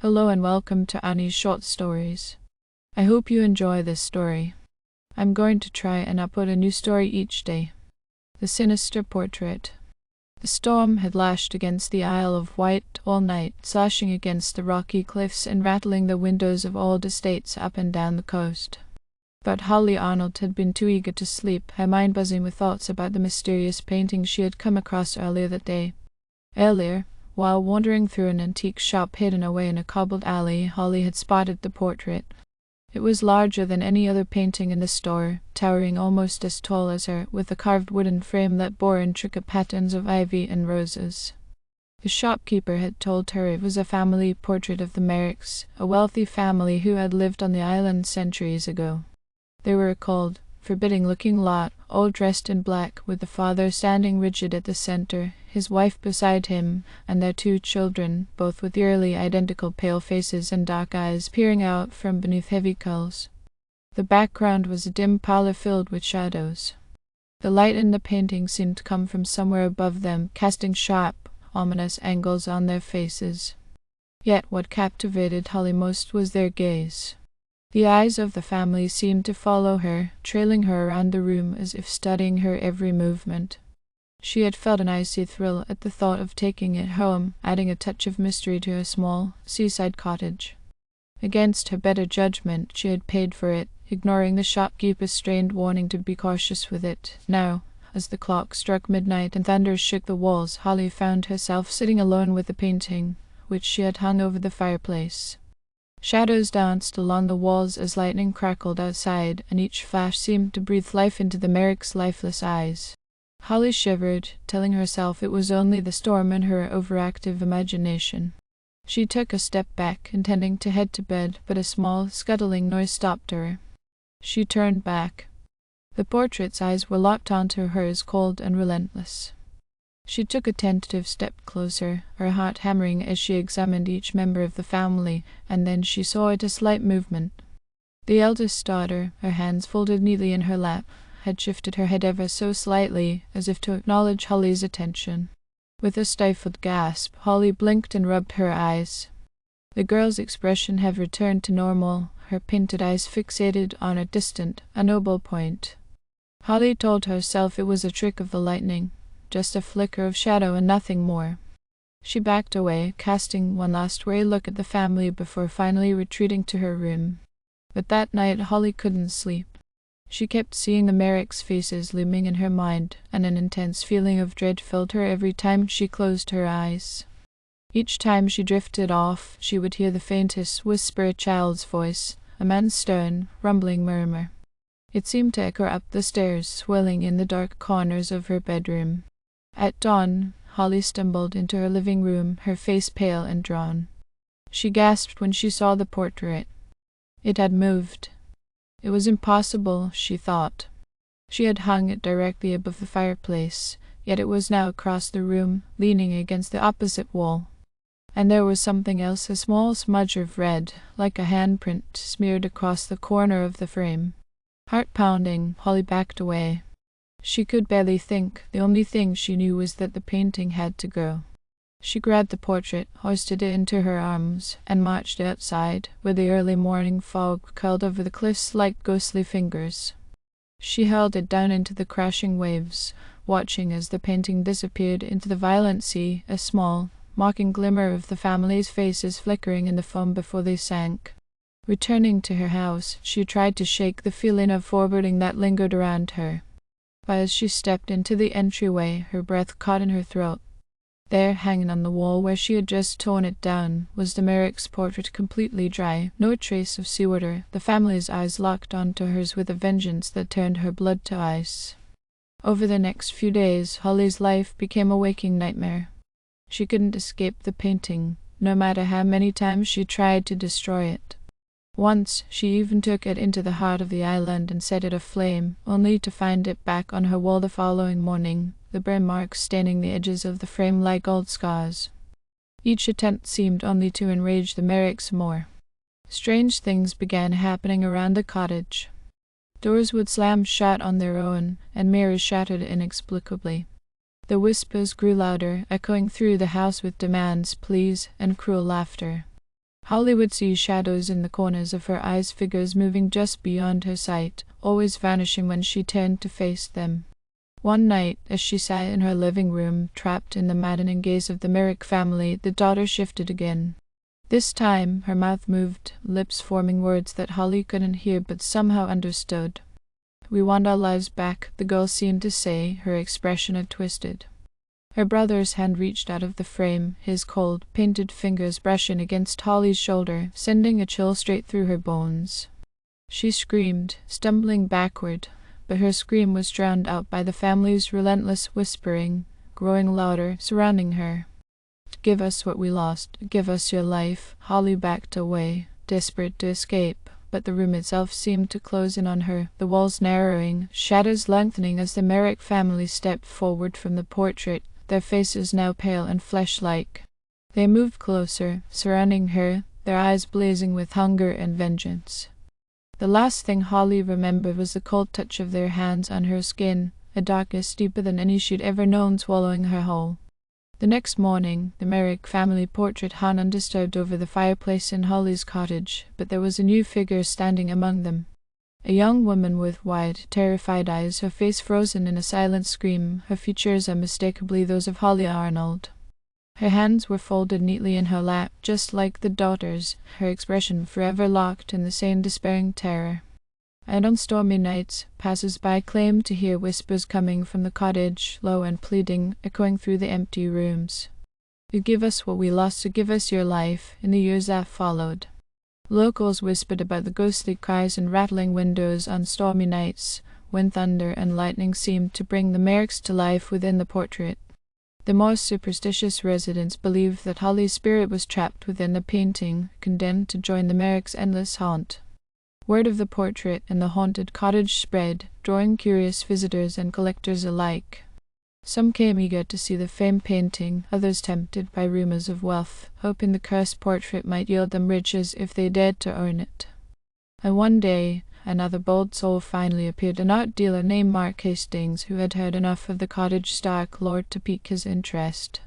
Hello and welcome to Annie's Short Stories. I hope you enjoy this story. I'm going to try and upload a new story each day. The Sinister Portrait. The storm had lashed against the Isle of Wight all night, slashing against the rocky cliffs and rattling the windows of old estates up and down the coast. But Holly Arnold had been too eager to sleep, her mind buzzing with thoughts about the mysterious painting she had come across earlier that day. Earlier, while wandering through an antique shop hidden away in a cobbled alley, Holly had spotted the portrait. It was larger than any other painting in the store, towering almost as tall as her, with a carved wooden frame that bore intricate patterns of ivy and roses. The shopkeeper had told her it was a family portrait of the Merricks, a wealthy family who had lived on the island centuries ago. They were a cold, forbidding-looking lot, all dressed in black, with the father standing rigid at the center, his wife beside him, and their two children, both with eerily identical pale faces and dark eyes peering out from beneath heavy curls. The background was a dim parlor filled with shadows. The light in the painting seemed to come from somewhere above them, casting sharp, ominous angles on their faces. Yet what captivated Holly most was their gaze. The eyes of the family seemed to follow her, trailing her around the room as if studying her every movement. She had felt an icy thrill at the thought of taking it home, adding a touch of mystery to her small, seaside cottage. Against her better judgment, she had paid for it, ignoring the shopkeeper's strained warning to be cautious with it. Now, as the clock struck midnight and thunder shook the walls, Holly found herself sitting alone with the painting, which she had hung over the fireplace. Shadows danced along the walls as lightning crackled outside, and each flash seemed to breathe life into the Merrick's lifeless eyes. Holly shivered, telling herself it was only the storm in her overactive imagination. She took a step back, intending to head to bed, but a small, scuttling noise stopped her. She turned back. The portrait's eyes were locked onto hers, cold and relentless. She took a tentative step closer, her heart hammering as she examined each member of the family, and then she saw a slight movement. The eldest daughter, her hands folded neatly in her lap, had shifted her head ever so slightly, as if to acknowledge Holly's attention. With a stifled gasp, Holly blinked and rubbed her eyes. The girl's expression had returned to normal, her painted eyes fixated on a distant, unknowable point. Holly told herself it was a trick of the lightning, just a flicker of shadow and nothing more. She backed away, casting one last wary look at the family before finally retreating to her room. But that night Holly couldn't sleep. She kept seeing the Merricks' faces looming in her mind, and an intense feeling of dread filled her every time she closed her eyes. Each time she drifted off, she would hear the faintest whisper a child's voice, a man's stern, rumbling murmur. It seemed to echo up the stairs, swelling in the dark corners of her bedroom. At dawn, Holly stumbled into her living room, her face pale and drawn. She gasped when she saw the portrait. It had moved. It was impossible, she thought. She had hung it directly above the fireplace, yet it was now across the room, leaning against the opposite wall. And there was something else, a small smudge of red, like a handprint, smeared across the corner of the frame. Heart-pounding, Holly backed away. She could barely think. The only thing she knew was that the painting had to go. She grabbed the portrait, hoisted it into her arms, and marched outside, where the early morning fog curled over the cliffs like ghostly fingers. She hurled it down into the crashing waves, watching as the painting disappeared into the violent sea, a small, mocking glimmer of the family's faces flickering in the foam before they sank. Returning to her house, she tried to shake the feeling of foreboding that lingered around her. But as she stepped into the entryway, her breath caught in her throat. There, hanging on the wall where she had just torn it down, was the Merrick's portrait, completely dry, no trace of seawater, the family's eyes locked onto hers with a vengeance that turned her blood to ice. Over the next few days, Holly's life became a waking nightmare. She couldn't escape the painting, no matter how many times she tried to destroy it. Once she even took it into the heart of the island and set it aflame, only to find it back on her wall the following morning, the burn marks staining the edges of the frame like old scars. Each attempt seemed only to enrage the Merricks more. Strange things began happening around the cottage. Doors would slam shut on their own, and mirrors shattered inexplicably. The whispers grew louder, echoing through the house with demands, pleas, and cruel laughter. Holly would see shadows in the corners of her eyes, figures moving just beyond her sight, always vanishing when she turned to face them. One night, as she sat in her living room, trapped in the maddening gaze of the Merrick family, the daughter shifted again. This time, her mouth moved, lips forming words that Holly couldn't hear but somehow understood. "We want our lives back," the girl seemed to say, her expression a twisted. Her brother's hand reached out of the frame, his cold, painted fingers brushing against Holly's shoulder, sending a chill straight through her bones. She screamed, stumbling backward, but her scream was drowned out by the family's relentless whispering, growing louder, surrounding her. "Give us what we lost. Give us your life." Holly backed away, desperate to escape, but the room itself seemed to close in on her, the walls narrowing, shadows lengthening as the Merrick family stepped forward from the portrait, their faces now pale and flesh-like. They moved closer, surrounding her, their eyes blazing with hunger and vengeance. The last thing Holly remembered was the cold touch of their hands on her skin, a darkness deeper than any she'd ever known swallowing her whole. The next morning, the Merrick family portrait hung undisturbed over the fireplace in Holly's cottage, but there was a new figure standing among them. A young woman with wide, terrified eyes, her face frozen in a silent scream, her features unmistakably those of Holly Arnold. Her hands were folded neatly in her lap, just like the daughter's, her expression forever locked in the same despairing terror. And on stormy nights, passers-by claimed to hear whispers coming from the cottage, low and pleading, echoing through the empty rooms. "You give us what we lost, to give us your life," in the years that followed. Locals whispered about the ghostly cries and rattling windows on stormy nights, when thunder and lightning seemed to bring the Merricks to life within the portrait. The more superstitious residents believed that Holly's spirit was trapped within the painting, condemned to join the Merricks' endless haunt. Word of the portrait and the haunted cottage spread, drawing curious visitors and collectors alike. Some came eager to see the famed painting, others tempted by rumors of wealth, hoping the cursed portrait might yield them riches if they dared to own it. And one day, another bold soul finally appeared, an art dealer named Mark Hastings, who had heard enough of the cottage dark lore to pique his interest.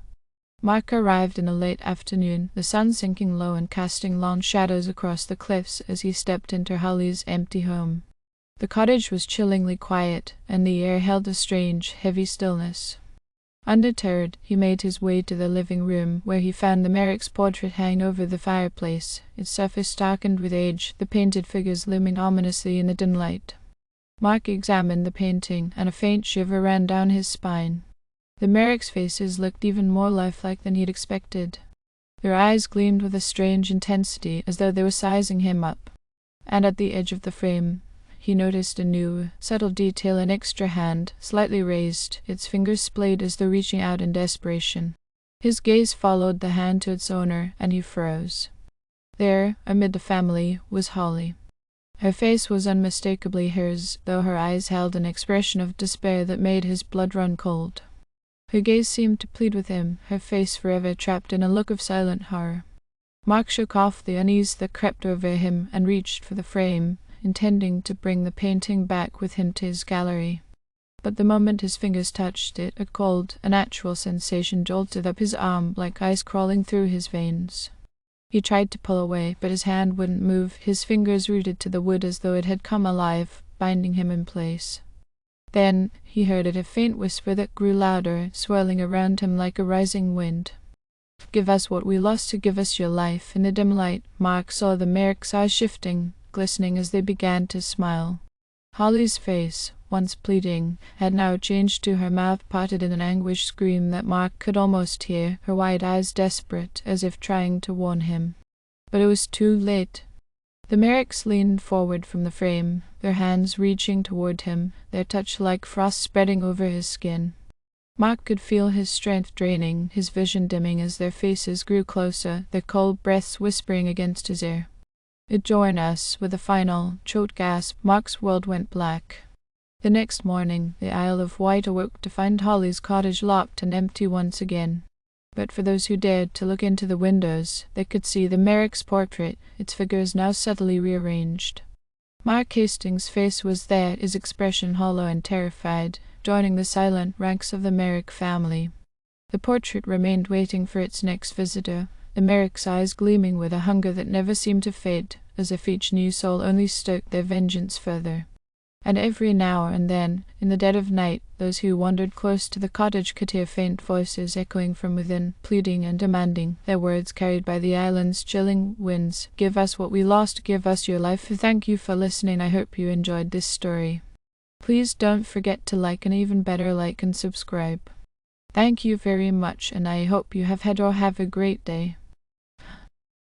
Mark arrived in a late afternoon, the sun sinking low and casting long shadows across the cliffs as he stepped into Holly's empty home. The cottage was chillingly quiet, and the air held a strange, heavy stillness. Undeterred, he made his way to the living room, where he found the Merrick's portrait hanging over the fireplace, its surface darkened with age, the painted figures looming ominously in the dim light. Mark examined the painting, and a faint shiver ran down his spine. The Merrick's faces looked even more lifelike than he'd expected. Their eyes gleamed with a strange intensity, as though they were sizing him up. And at the edge of the frame, he noticed a new, subtle detail, an extra hand, slightly raised, its fingers splayed as though reaching out in desperation. His gaze followed the hand to its owner, and he froze. There, amid the family, was Holly. Her face was unmistakably hers, though her eyes held an expression of despair that made his blood run cold. Her gaze seemed to plead with him, her face forever trapped in a look of silent horror. Mark shook off the unease that crept over him and reached for the frame, intending to bring the painting back with him to his gallery. But the moment his fingers touched it, a cold, unnatural sensation jolted up his arm like ice crawling through his veins. He tried to pull away, but his hand wouldn't move, his fingers rooted to the wood as though it had come alive, binding him in place. Then he heard it, a faint whisper that grew louder, swirling around him like a rising wind. "Give us what we lost, to give us your life." In the dim light, Mark saw the Merrick's eyes shifting, glistening as they began to smile. Holly's face, once pleading, had now changed to her mouth parted in an anguished scream that Mark could almost hear, her wide eyes desperate, as if trying to warn him. But it was too late. The Merricks leaned forward from the frame, their hands reaching toward him, their touch like frost spreading over his skin. Mark could feel his strength draining, his vision dimming as their faces grew closer, their cold breaths whispering against his ear. "Join us." With a final, choked gasp, Mark's world went black. The next morning, the Isle of Wight awoke to find Holly's cottage locked and empty once again. But for those who dared to look into the windows, they could see the Merrick's portrait, its figures now subtly rearranged. Mark Hastings' face was there, his expression hollow and terrified, joining the silent ranks of the Merrick family. The portrait remained waiting for its next visitor, Emeric's eyes gleaming with a hunger that never seemed to fade, as if each new soul only stoked their vengeance further. And every now and then, in the dead of night, those who wandered close to the cottage could hear faint voices echoing from within, pleading and demanding, their words carried by the island's chilling winds. Give us what we lost, give us your life. Thank you for listening. I hope you enjoyed this story. Please don't forget to like, and even better, like and subscribe. Thank you very much, and I hope you have had or have a great day.